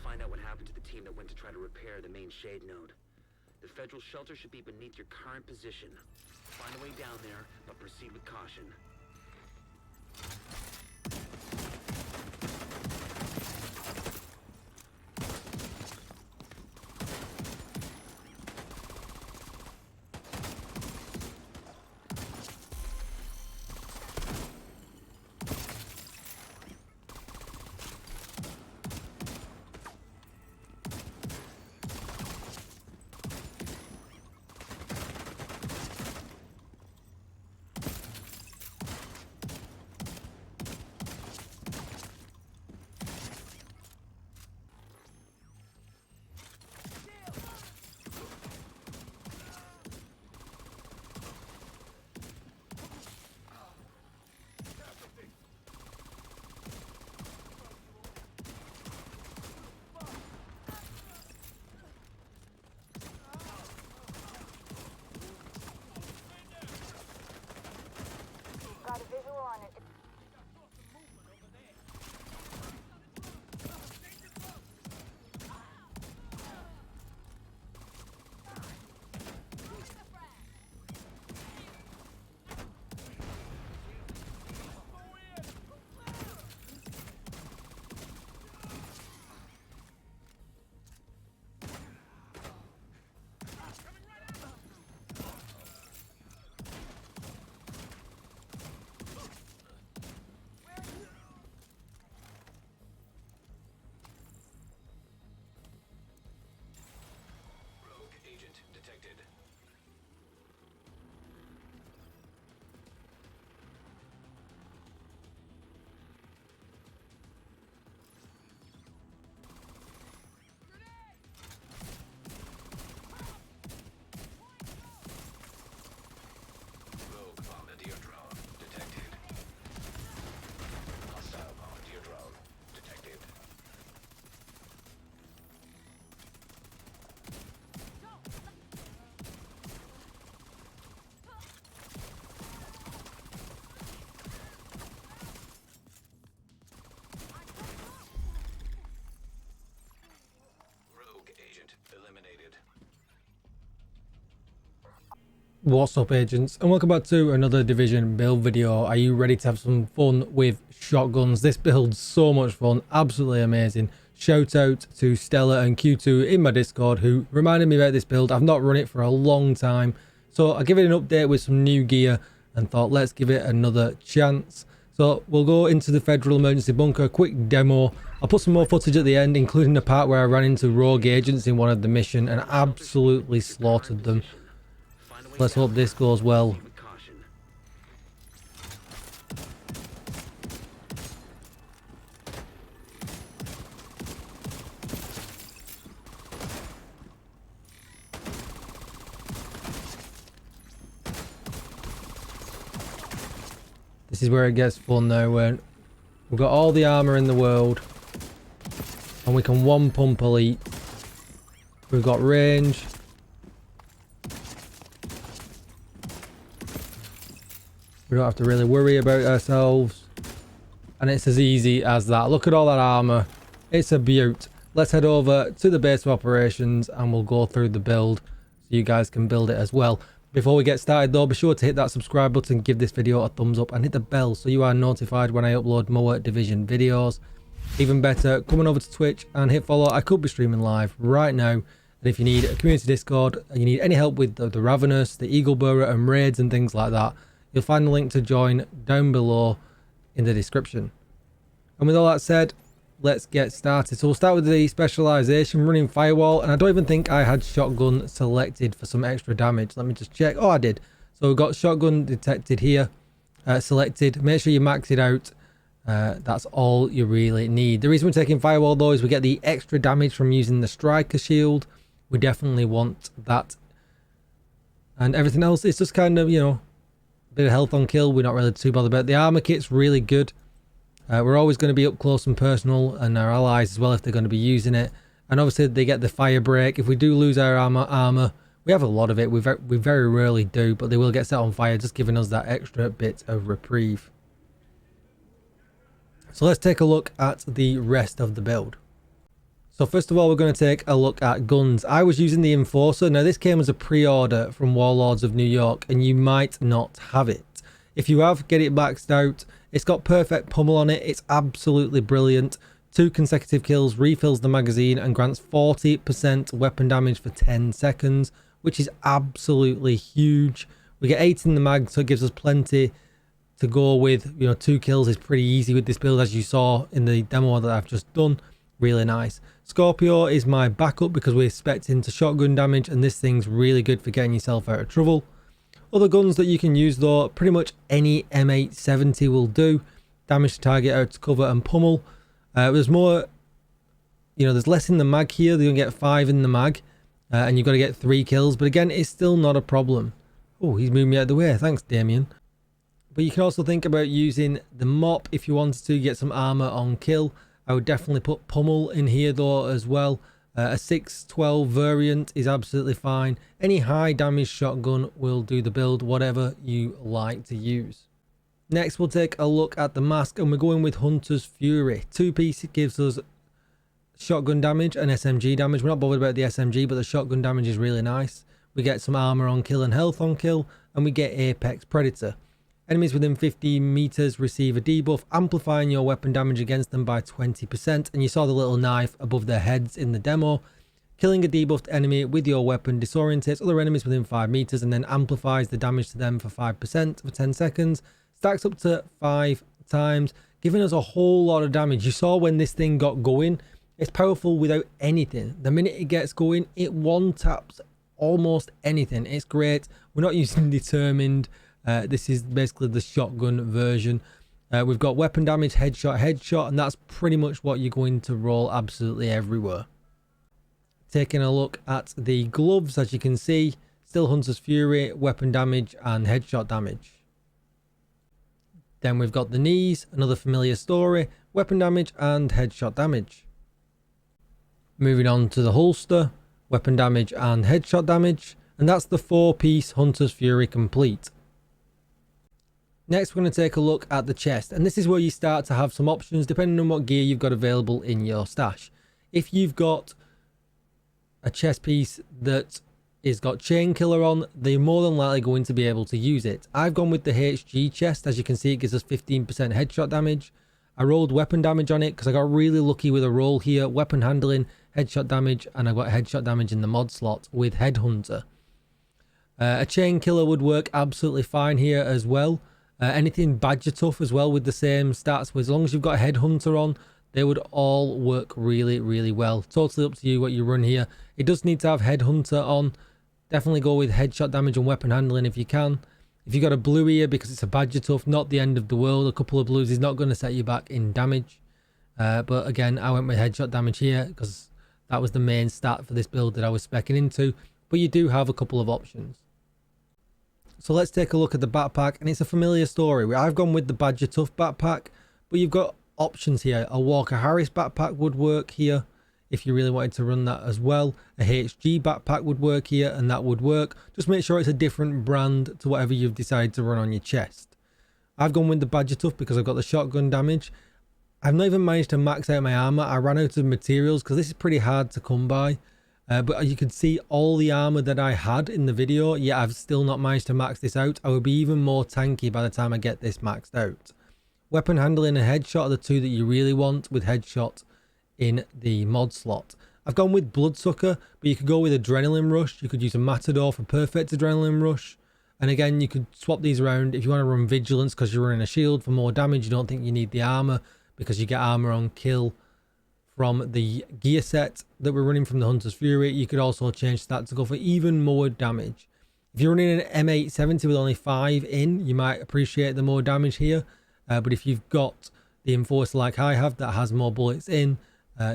find out what happened to the team that went to try to repair the main shade node. The federal shelter should be beneath your current position. Find a way down there, but proceed with caution. Got a visual on it. Detected. Rogue bombardier drone detected. Hostile bombardier drone detected. Rogue agent eliminated. What's up, agents, and welcome back to another Division build video. Are you ready to have some fun with shotguns? This build's so much fun, absolutely amazing. Shout out to Stella and Q2 in my Discord who reminded me about this build. I've not run it for a long time, so I give it an update with some new gear and thought let's give it another chance. So we'll go into the Federal Emergency Bunker, a quick demo. I'll put some more footage at the end, including the part where I ran into rogue agents in one of the mission and absolutely slaughtered them. Let's hope this goes well. With caution. This is where it gets fun now, when we've got all the armor in the world and we can one pump elite. We've got range. We don't have to really worry about ourselves. And it's as easy as that. Look at all that armor. It's a beaut. Let's head over to the base of operations and we'll go through the build so you guys can build it as well. Before we get started though, be sure to hit that subscribe button, give this video a thumbs up and hit the bell so you are notified when I upload more Division videos. Even better, come on over to Twitch and hit follow. I could be streaming live right now. And if you need a community Discord and you need any help with the Ravenous, the Eagle Bearer and raids and things like that, you'll find the link to join down below in the description. And with all that said, let's get started. So we'll start with the specialization, running firewall, and I don't even think I had shotgun selected for some extra damage. Let me just check. Oh, I did. So we've got shotgun detected here, selected. Make sure you max it out. That's all you really need. The reason we're taking firewall though is we get the extra damage from using the striker shield. We definitely want that. And everything else is just kind of, you know, bit of health on kill. We're not really too bothered about. The armor kit's really good. We're always going to be up close and personal, and our allies as well if they're going to be using it. And obviously they get the fire break. If we do lose our armor, we have a lot of it. We very rarely do, but they will get set on fire, just giving us that extra bit of reprieve. So let's take a look at the rest of the build. So first of all, we're going to take a look at guns. I was using the Enforcer. Now this came as a pre-order from Warlords of New York, and you might not have it. If you have, get it maxed out. It's got perfect pummel on it. It's absolutely brilliant. 2 consecutive kills, refills the magazine, and grants 40% weapon damage for 10 seconds, which is absolutely huge. We get 8 in the mag, so it gives us plenty to go with. You know, 2 kills is pretty easy with this build, as you saw in the demo that I've just done. Really nice. Scorpio is my backup because we're expecting to shotgun damage, and this thing's really good for getting yourself out of trouble. Other guns that you can use though, pretty much any M870 will do. Damage to target, out to cover, and pummel. There's more, you know, there's less in the mag here. You're gonna get 5 in the mag, and you've got to get 3 kills. But again, it's still not a problem. Oh, he's moving me out of the way. Thanks, Damien. But you can also think about using the mop if you wanted to get some armor on kill. I would definitely put pummel in here though as well. A 612 variant is absolutely fine. Any high damage shotgun will do the build, whatever you like to use. Next, we'll take a look at the mask, and we're going with Hunter's Fury. 2-piece gives us shotgun damage and SMG damage. We're not bothered about the SMG, but the shotgun damage is really nice. We get some armor on kill and health on kill, and we get Apex Predator. Enemies within 15 meters receive a debuff, amplifying your weapon damage against them by 20%. And you saw the little knife above their heads in the demo. Killing a debuffed enemy with your weapon disorientates other enemies within 5 meters and then amplifies the damage to them for 5% for 10 seconds. Stacks up to 5 times, giving us a whole lot of damage. You saw when this thing got going, it's powerful without anything. The minute it gets going, it one-taps almost anything. It's great. We're not using Determined. This is basically the shotgun version. We've got weapon damage, headshot, and that's pretty much what you're going to roll absolutely everywhere. Taking a look at the gloves, as you can see, still Hunter's Fury, weapon damage and headshot damage. Then we've got the knees, another familiar story, weapon damage and headshot damage. Moving on to the holster, weapon damage and headshot damage, and that's the 4-piece Hunter's Fury complete. Next, we're going to take a look at the chest, and this is where you start to have some options depending on what gear you've got available in your stash. If you've got a chest piece that is got chain killer on, they're more than likely going to be able to use it. I've gone with the HG chest. As you can see, it gives us 15% headshot damage. I rolled weapon damage on it because I got really lucky with a roll here. Weapon handling, headshot damage, and I got headshot damage in the mod slot with Headhunter. A chain killer would work absolutely fine here as well. Anything Badger Tough as well with the same stats. As long as you've got Headhunter on, they would all work really, really well. Totally up to you what you run here. It does need to have Headhunter on. Definitely go with headshot damage and weapon handling if you can. If you got a blue here because it's a Badger Tough, not the end of the world. A couple of blues is not going to set you back in damage. But again, I went with headshot damage here because that was the main stat for this build that I was speccing into. But you do have a couple of options. So let's take a look at the backpack, and it's a familiar story. I've gone with the Badger Tough backpack, but you've got options here. A Walker Harris backpack would work here if you really wanted to run that as well. A HG backpack would work here, and that would work. Just make sure it's a different brand to whatever you've decided to run on your chest. I've gone with the Badger Tough because I've got the shotgun damage. I've not even managed to max out my armor. I ran out of materials because this is pretty hard to come by. But you can see all the armor that I had in the video. Yeah, I've still not managed to max this out. I will be even more tanky by the time I get this maxed out. Weapon handling and headshot are the two that you really want, with headshot in the mod slot. I've gone with Bloodsucker, but you could go with Adrenaline Rush. You could use a Matador for perfect Adrenaline Rush. And again, you could swap these around if you want to run Vigilance because you're running a shield for more damage. You don't think you need the armor because you get armor on kill from the gear set that we're running from the Hunter's Fury. You could also change that to go for even more damage. If you're running an M870 with only 5 in, you might appreciate the more damage here. But if you've got the Enforcer like I have that has more bullets in,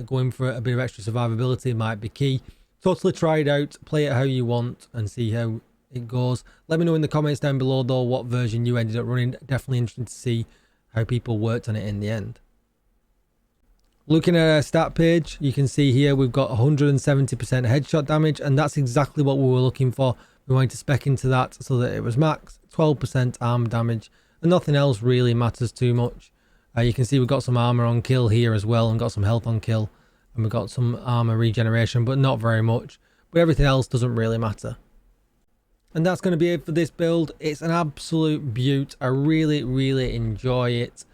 going for a bit of extra survivability might be key. Totally try it out, play it how you want and see how it goes. Let me know in the comments down below though what version you ended up running. Definitely interesting to see how people worked on it in the end. Looking at our stat page, you can see here we've got 170% headshot damage, and that's exactly what we were looking for. We wanted to spec into that so that it was max, 12% armor damage, and nothing else really matters too much. You can see we've got some armor on kill here as well and got some health on kill. And we got some armor regeneration, but not very much. But everything else doesn't really matter. And that's going to be it for this build. It's an absolute beaut. I really, really enjoy it.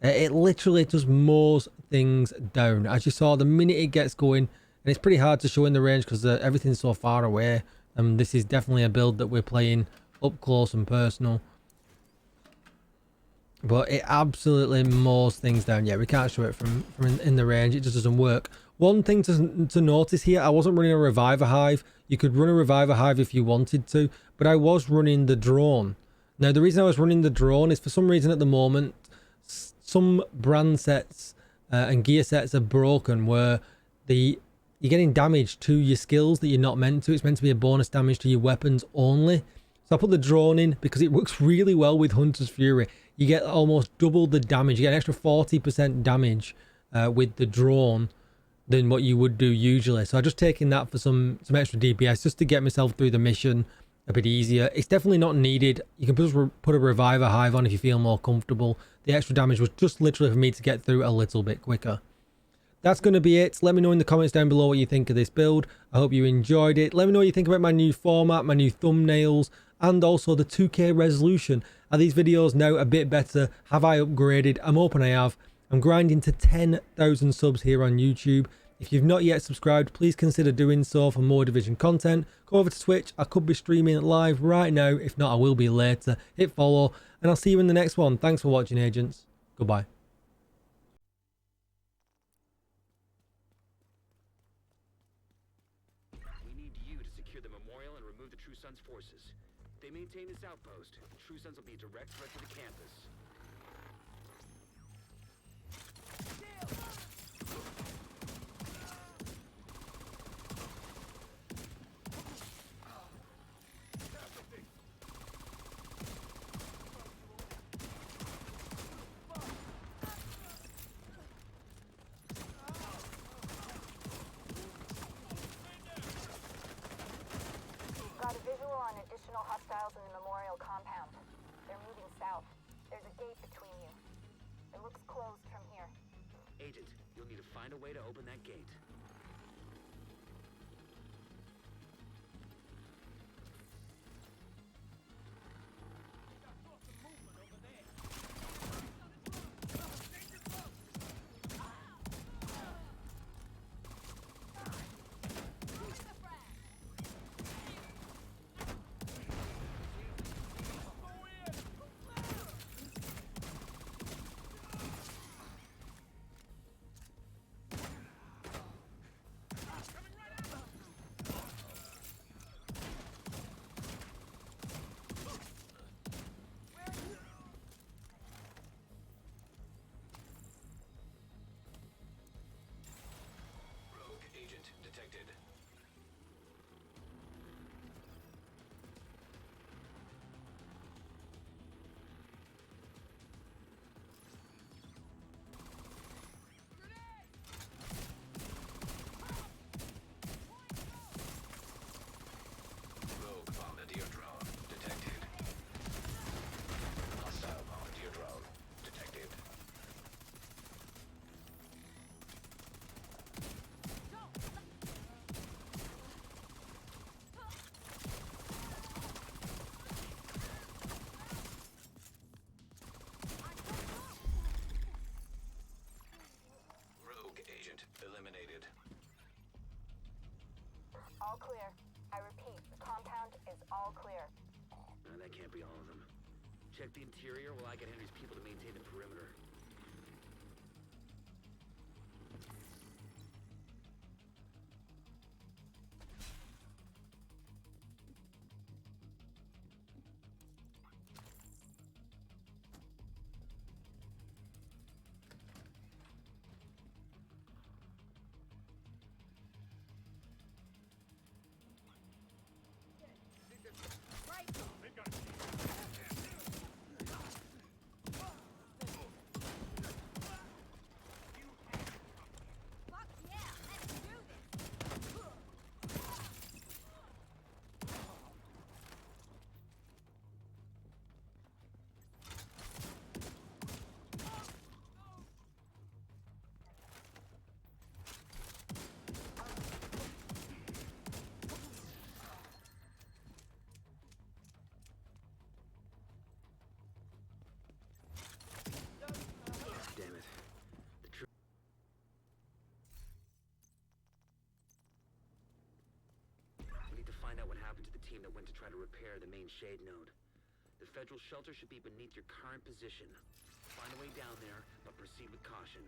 It literally just mows things down. As you saw, the minute it gets going, and it's pretty hard to show in the range because everything's so far away. This is definitely a build that we're playing up close and personal. But it absolutely mows things down. Yeah, we can't show it from in the range. It just doesn't work. One thing to notice here, I wasn't running a reviver hive. You could run a reviver hive if you wanted to, but I was running the drone. Now, the reason I was running the drone is for some reason at the moment, some brand sets and gear sets are broken where you're getting damage to your skills that you're not meant to. It's meant to be a bonus damage to your weapons only. So I put the drone in because it works really well with Hunter's Fury. You get almost double the damage. You get an extra 40% damage with the drone than what you would do usually. So I just taken that for some extra DPS just to get myself through the mission a bit easier. It's definitely not needed. You can just put a reviver hive on if you feel more comfortable. The extra damage was just literally for me to get through a little bit quicker. That's going to be it. Let me know in the comments down below what you think of this build. I hope you enjoyed it. Let me know what you think about my new format, my new thumbnails, and also the 2K resolution. Are these videos now a bit better? Have I upgraded? I'm hoping I have. I'm grinding to 10,000 subs here on YouTube. If you've not yet subscribed, please consider doing so for more Division content. Go over to Twitch. I could be streaming live right now. If not, I will be later. Hit follow, and I'll see you in the next one. Thanks for watching, agents. Goodbye. We need you to secure the memorial and remove the True Sons forces. If they maintain this outpost, the True Sons will be a direct threat to the campus. Got a visual on additional hostiles in the memorial compound. They're moving south. There's a gate between you. It looks closed from here. Agent, you'll need to find a way to open that gate. Detected. Rogue bombardier drone detected. Hostile bombardier drone detected. Rogue agent eliminated. All clear. I repeat, the compound is all clear. That can't be all of them. Check the interior while I get Henry's people to maintain the perimeter. team that went to try to repair the main shade node. The federal shelter should be beneath your current position. Find a way down there, but proceed with caution.